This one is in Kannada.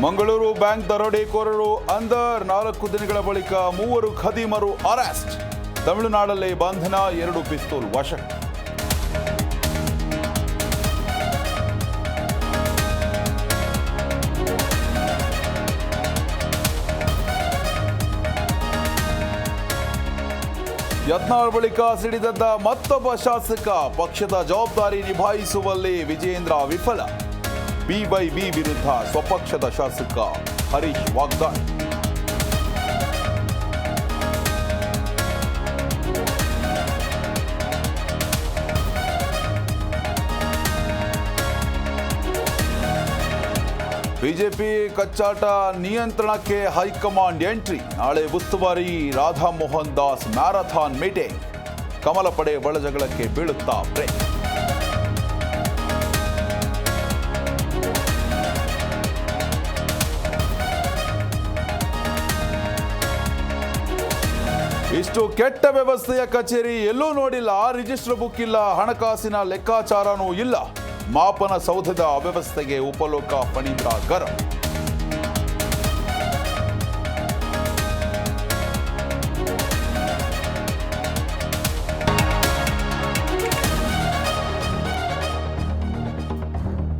ಮಂಗಳೂರು ಬ್ಯಾಂಕ್ ದರೋಡೆಕೋರರು ಅಂದರ್ 4 ದಿನಗಳ ಬಳಿಕ 3 ಖದೀಮರು ಅರೆಸ್ಟ್. ತಮಿಳುನಾಡಲ್ಲಿ ಬಂಧನ, 2 ಪಿಸ್ತೂಲ್ ವಶ. ಯತ್ನಾಳ್ ಬಳಿಕ ಸಿಡಿದದ್ದ ಮತ್ತೊಬ್ಬ ಶಾಸಕ. ಪಕ್ಷದ ಜವಾಬ್ದಾರಿ ನಿಭಾಯಿಸುವಲ್ಲಿ ವಿಜೇಂದ್ರ ವಿಫಲ. ಬಿ ವಿರುದ್ಧ ಸ್ವಪಕ್ಷದ ಶಾಸಕ ಹರೀಶ್ ವಾಗ್ದಾಳಿ. ಬಿಜೆಪಿ ಕಚ್ಚಾಟ ನಿಯಂತ್ರಣಕ್ಕೆ ಹೈಕಮಾಂಡ್ ಎಂಟ್ರಿ. ನಾಳೆ ಉಸ್ತುವಾರಿ ರಾಧಾ ಮೋಹನ್ ದಾಸ್ ಮ್ಯಾರಥಾನ್ ಮೀಟಿಂಗ್. ಕಮಲ ಪಡೆ ಒಳಜಗಳಕ್ಕೆ ಬೀಳುತ್ತಾ ಬ್ರೇಕ್. ಇಷ್ಟು ಕೆಟ್ಟ ವ್ಯವಸ್ಥೆಯ ಕಚೇರಿ ಎಲ್ಲೂ ನೋಡಿಲ್ಲ. ರಿಜಿಸ್ಟರ್ ಬುಕ್ ಇಲ್ಲ, ಹಣಕಾಸಿನ ಲೆಕ್ಕಾಚಾರನೂ ಇಲ್ಲ. ಮಾಪನ ಸೌಧದ ಅವ್ಯವಸ್ಥೆಗೆ ಉಪಲೋಕ ಫಣೀಂದ್ರ ಗರಂ.